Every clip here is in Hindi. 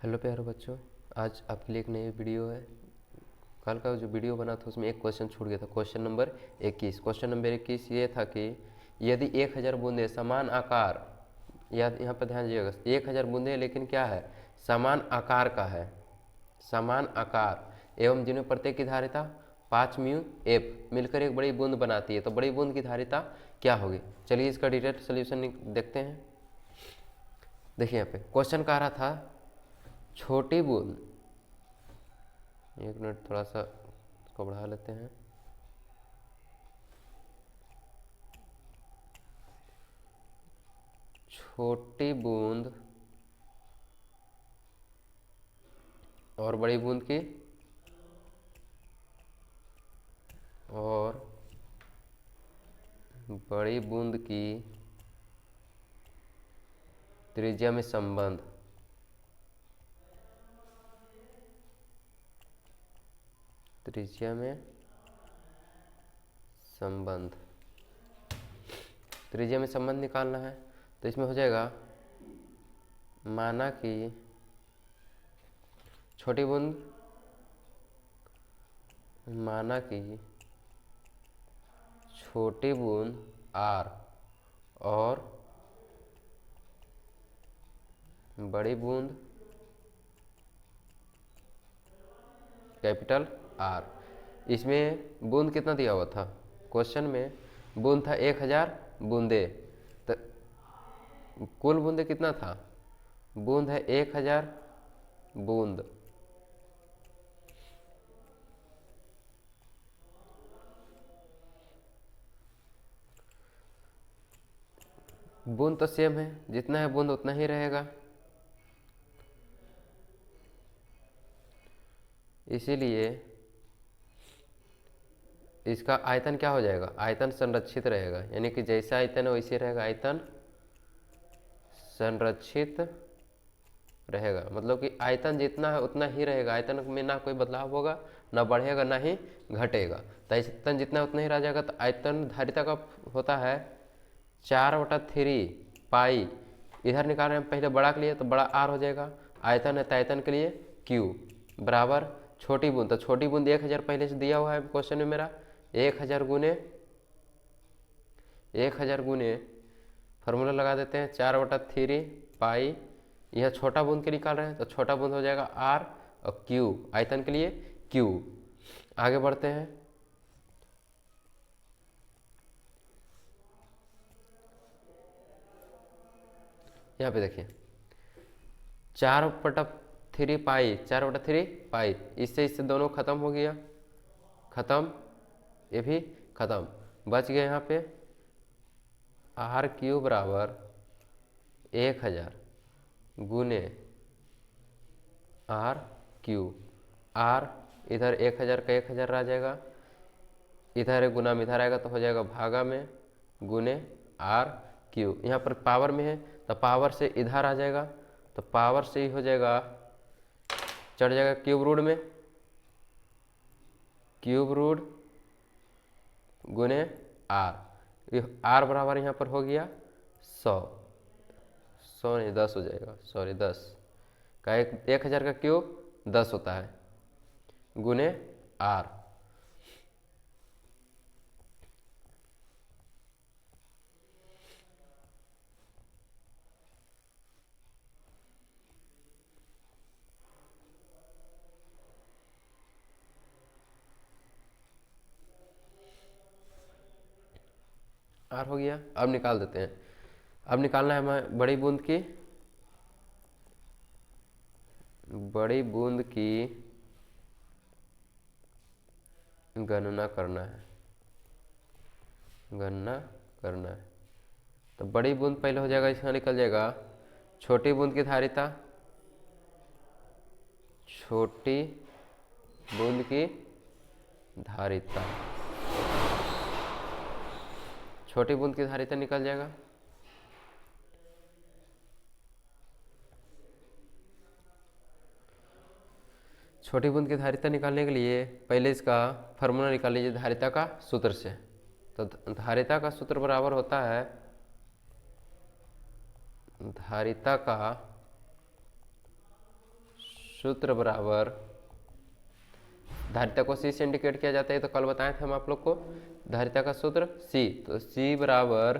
हेलो प्यारे बच्चों, आज आपके लिए एक नई वीडियो है। कल का जो वीडियो बना था उसमें एक क्वेश्चन छूट गया था, क्वेश्चन नंबर 21। क्वेश्चन नंबर 21 ये था कि यदि 1000 बूंदे समान आकार, याद यहाँ पर ध्यान दीजिएगा, 1000 बूंदे लेकिन क्या है, समान आकार का है, समान आकार एवं जिनमें प्रत्येक की धारिता 5 म्यू एफ मिलकर एक बड़ी बूंद बनाती है, तो बड़ी बूंद की धारिता क्या होगी। चलिए इसका डिटेल सोल्यूशन देखते हैं। देखिए यहाँ पे क्वेश्चन कह रहा था छोटी बूंद, एक मिनट थोड़ा सा इसको बढ़ा लेते हैं। छोटी बूंद और बड़ी बूंद की, और बड़ी बूंद की त्रिज्या में संबंध, त्रिज्या में संबंध, त्रिज्या में संबंध निकालना है। तो इसमें हो जाएगा, माना कि छोटी बूंद, माना कि छोटी बूंद आर और बड़ी बूंद कैपिटल आर। इसमें बूंद कितना दिया हुआ था, क्वेश्चन में बूंद था 1000 बूंदे, तो कुल बूंदे कितना था, बूंद है 1000 बूंद। बूंद तो सेम है, जितना है बूंद उतना ही रहेगा, इसीलिए इसका आयतन क्या हो जाएगा, आयतन संरक्षित रहेगा, यानी कि जैसा आयतन है वैसे रहेगा, आयतन संरक्षित रहेगा। मतलब कि आयतन जितना है उतना ही रहेगा, आयतन में ना कोई बदलाव होगा, ना बढ़ेगा ना ही घटेगा। तो आयतन जितना है उतना ही रह जाएगा। तो आयतन धारिता का होता है 4/3 पाई, इधर निकाल रहे हैं पहले बड़ा के लिए तो बड़ा आर हो जाएगा, आयतन है तो आयतन के लिए क्यू बराबर छोटी बूंद, तो छोटी बूंद 1000 पहले से दिया हुआ है क्वेश्चन में मेरा, 1000 गुने फार्मूला लगा देते हैं 4/3 पाई, यह छोटा बूंद के निकाल रहे हैं तो छोटा बूंद हो जाएगा आर और क्यू, आयतन के लिए क्यू। आगे बढ़ते हैं, यहाँ पे देखिए 4/3 पाई, 4/3 पाई, इससे दोनों खत्म हो गया, खत्म, ये भी खत्म, बच गया यहाँ पे आर क्यू बराबर 1000 गुने आर क्यू, आर इधर 1000 का 1000 रह जाएगा, इधर गुना में इधर आएगा तो हो जाएगा भागा में गुने आर क्यू, यहाँ पर पावर में है तो पावर से इधर आ जाएगा, तो पावर से ही हो जाएगा, चढ़ जाएगा क्यूब रूट में, क्यूब रूट गुने आर, आर बराबर यहाँ पर हो गया 100, 100 नहीं 10 हो जाएगा, सॉरी 10 का 1000 का क्यूब 10 होता है गुने आर। आर हो गया, अब निकाल देते हैं। अब निकालना है हमें बड़ी बूंद की, बड़ी बूंद की गणना करना है, गणना करना है। तो बड़ी बूंद पहले हो जाएगा, इसका निकल जाएगा छोटी बूंद की धारिता, छोटी बूंद की धारिता, छोटी बूंद की धारिता निकल जाएगा, छोटी बूंद की धारिता निकालने के लिए पहले इसका फार्मूला निकाल लीजिए धारिता का सूत्र से। तो धारिता का सूत्र बराबर होता है, धारिता का सूत्र बराबर, धारिता को सी से इंडिकेट किया जाता है, तो कल बताए थे हम आप लोग को धारिता का सूत्र सी, तो सी बराबर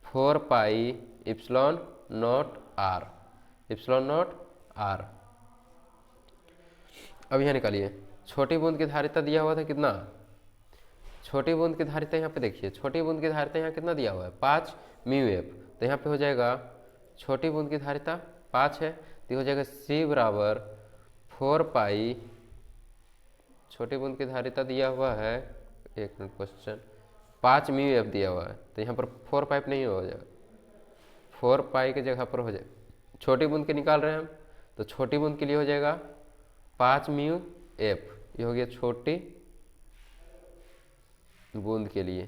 4 pi epsilon naught R, epsilon naught R. अब यहाँ निकालिए, छोटी बूंद की धारिता दिया हुआ था कितना, छोटी बूंद की धारिता यहाँ पे देखिए, छोटी बूंद की धारिता यहाँ कितना दिया हुआ है 5 म्यू एफ, तो यहाँ पे हो जाएगा छोटी बूंद की धारिता 5 है, तो हो जाएगा सी बराबर 4 पाई, छोटी बूंद की धारिता दिया हुआ है, एक मिनट क्वेश्चन, 5 म्यू एफ दिया हुआ है, तो यहाँ पर 4 पाइप नहीं हो जाएगा, 4 पाई की जगह पर हो जाएगा, छोटी बूंद के निकाल रहे हैं हम, तो छोटी बूंद के लिए हो जाएगा 5 म्यू एफ, ये हो गया छोटी बूंद के लिए,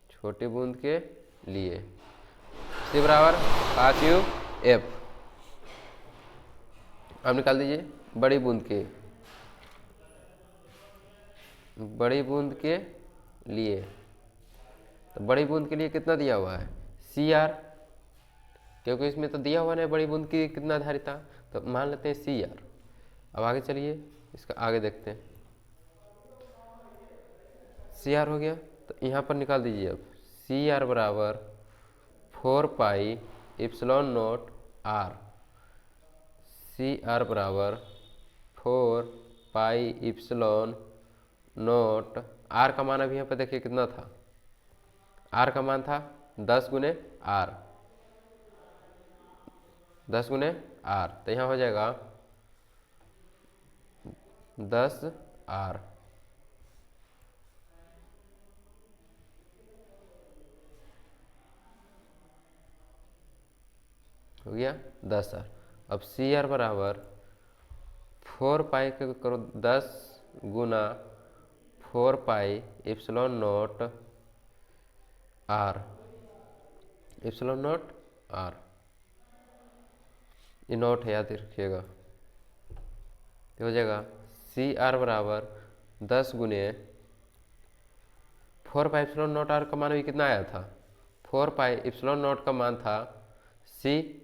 छोटी बूंद के लिए सी बराबर 5 यू एफ। अब निकाल दीजिए बड़ी बूंद के, बड़ी बूंद के लिए, तो बड़ी बूंद के लिए कितना दिया हुआ है सी आर, क्योंकि इसमें तो दिया हुआ है बड़ी बूंद की कितना धारिता, तो मान लेते हैं सी आर। अब आगे चलिए इसका आगे देखते हैं, सी आर हो गया, तो यहाँ पर निकाल दीजिए अब सी आर बराबर 4 pi epsilon naught R, C R बराबर 4 पाई इप्सिलॉन नॉट, आर का मान अभी यहाँ पे देखिए कितना था, आर का मान था 10 गुने आर, 10 गुने आर, तो यहाँ हो जाएगा 10 आर, हो गया 10 आर। अब सी आर बराबर 4 पाई के करो 10 गुना 4 pi epsilon naught R, epsilon naught R, ये नॉट है याद रखिएगा, तो हो जाएगा सी आर बराबर 10 गुने 4 पाई इप्सिलॉन नॉट आर का मान भी कितना आया था, 4 पाई इप्सिलॉन नॉट का मान था सी,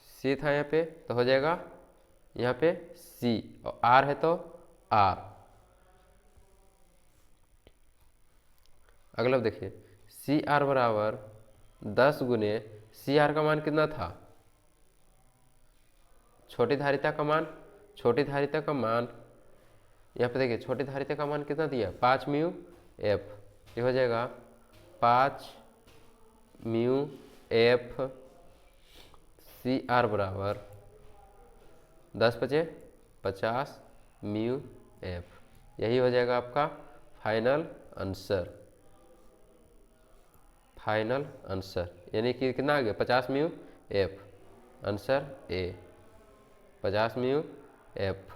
सी था यहाँ पे, तो हो जाएगा यहाँ पे सी, और आर है तो आर। अगला देखिए सी आर बराबर 10 गुने, सी आर का मान कितना था, छोटी धारिता का मान, छोटी धारिता का मान यहाँ पे देखिए, छोटी धारिता का मान कितना दिया 5 म्यू एफ, ये हो जाएगा 5 म्यू एफ, सी आर बराबर 10 × 50 म्यू एफ, यही हो जाएगा आपका फाइनल आंसर, फाइनल आंसर, यानी कि कितना आ गया 50 mu F, answer A 50 mu F.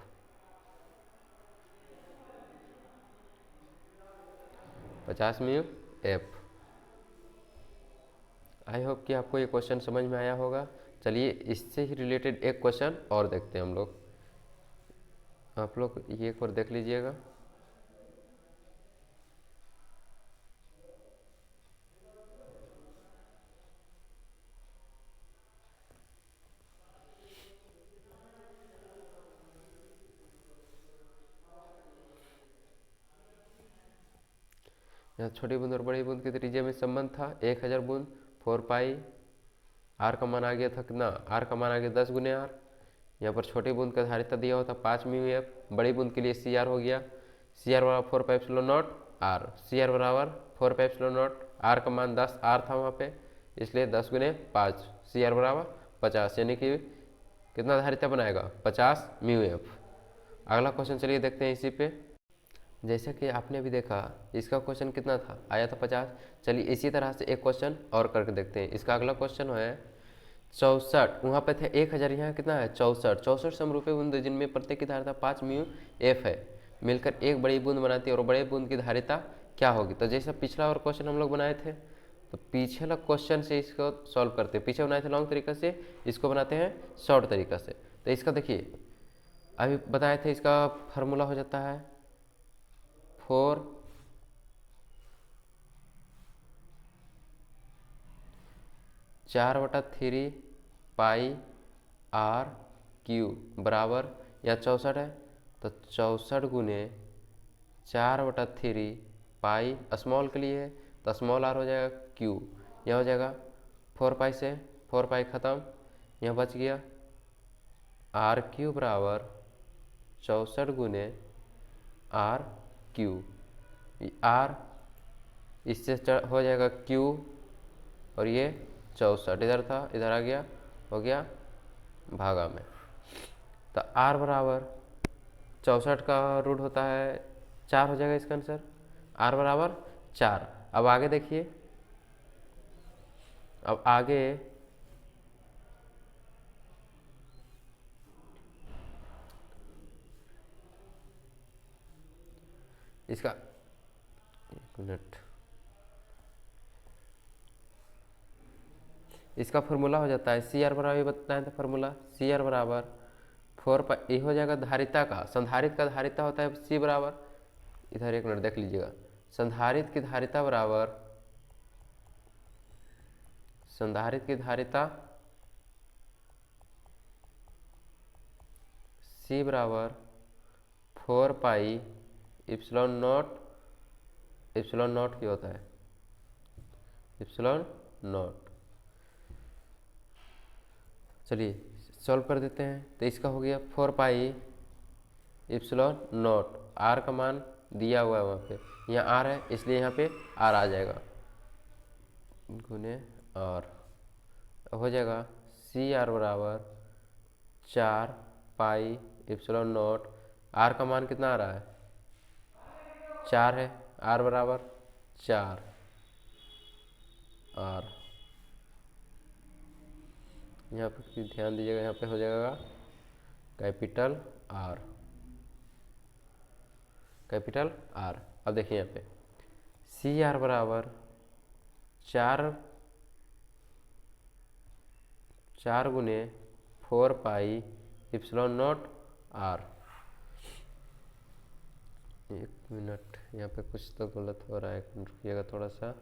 पचास म्यू एफ। आई होप कि आपको ये क्वेश्चन समझ में आया होगा। चलिए इससे ही रिलेटेड एक क्वेश्चन और देखते हैं हम लोग, आप लोग ये एक बार देख लीजिएगा। यहाँ छोटी बूंद और बड़ी बूंद की त्रिज्या में संबंध था 1000 बूंद 4 पाई, आर का मान आ गया था कितना, आर का मान आ गया 10 गुने आर। यहाँ पर छोटी बूंद का धारिता दिया हुआ था 5 म्यू एफ, बड़ी बूंद के लिए सी आर हो गया, सी आर बराबर 4 pi epsilon naught R, C R बराबर 4 पाई एप्सिलॉन नॉट, आर का मान 10 आर था वहाँ पे, इसलिए 10 गुने 5, सी आर बराबर 50, यानी कि कितना धारिता बनाएगा 50 म्यू एफ। अगला क्वेश्चन चलिए देखते हैं इसी पे। जैसे कि आपने अभी देखा इसका क्वेश्चन कितना था, आया था 50। चलिए इसी तरह से एक क्वेश्चन और करके देखते हैं। इसका अगला क्वेश्चन है 64, वहाँ पे थे 1000, यहाँ कितना है 64 समरूपी बूंद जिनमें प्रत्येक की धारिता 5 म्यू एफ है, मिलकर एक बड़ी बूंद बनाती है और बड़े बूंद की धारिता क्या होगी। तो जैसा पिछला और क्वेश्चन हम लोग बनाए थे, तो पीछे वाला क्वेश्चन से इसको सॉल्व करते हैं। पीछे बनाए थे लॉन्ग तरीका से, इसको बनाते हैं शॉर्ट तरीका से। तो इसका देखिए अभी बताए थे, इसका फार्मूला हो जाता है 4 - 4/3 पाई आर क्यू बराबर, या 64 है तो 64 गुने 4/3 पाई, स्मॉल के लिए है तो स्मॉल आर हो जाएगा क्यू, यह हो जाएगा 4 पाई से 4 पाई खत्म, यह बच गया आर क्यू बराबर 64 गुने आर क्यू, आर इससे हो जाएगा क्यू और ये 64 इधर था, इधर आ गया, हो गया भागा में। तो आर बराबर 64 का रूट होता है 4 हो जाएगा इसका आंसर, आर बराबर 4। अब आगे देखिए, अब आगे इसका, एक मिनट, इसका फॉर्मूला हो जाता है सी आर बराबर, बताया था फॉर्मूला, सी आर बराबर 4 पाई, ये हो जाएगा धारिता का, संधारित्र का धारिता होता है सी बराबर, इधर एक मिनट देख लीजिएगा, संधारित्र की धारिता बराबर, संधारित्र की धारिता सी बराबर 4 पाई इप्सिलॉन नॉट की होता है, इप्सिलॉन नॉट। चलिए सॉल्व कर देते हैं, तो इसका हो गया 4 पाई इप्सिलॉन नॉट, आर का मान दिया हुआ है वहाँ पे, यहाँ आर है इसलिए यहाँ पे आर आ जाएगा, गुने आर हो जाएगा सी आर बराबर 4 पाई इप्सिलॉन नॉट, आर का मान कितना आ रहा है 4 है, आर बराबर 4 आर, यहाँ पे ध्यान दीजिएगा, यहाँ पे हो जाएगा कैपिटल आर, कैपिटल आर। अब देखिए यहाँ पे सी आर बराबर 4 गुने 4 पाई इप्सिलॉन नॉट आर, एक मिनट यहाँ पे कुछ तो गलत हो रहा है, रुकिएगा थोड़ा सा,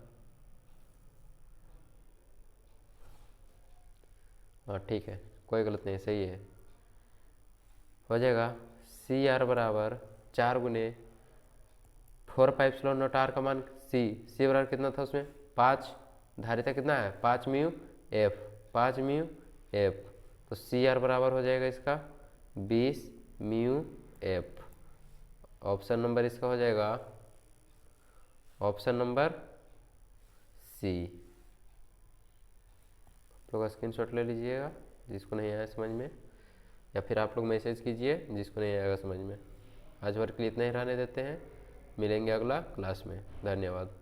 हाँ ठीक है, कोई गलत नहीं, सही है, हो जाएगा सी आर बराबर 4 गुने 4 पाई इप्सिलॉन नॉट, आर का मान सी बराबर कितना था उसमें 5, धारिता कितना है 5 म्यू एफ, 5 म्यू एफ, तो सी आर बराबर हो जाएगा इसका 20 म्यू एफ। ऑप्शन नंबर इसका हो जाएगा ऑप्शन नंबर सी। आप लोग स्क्रीनशॉट ले लीजिएगा जिसको नहीं आया समझ में, या फिर आप लोग मैसेज कीजिए जिसको नहीं आएगा समझ में। आज वर्क के लिए इतना ही रहने देते हैं, मिलेंगे अगला क्लास में, धन्यवाद।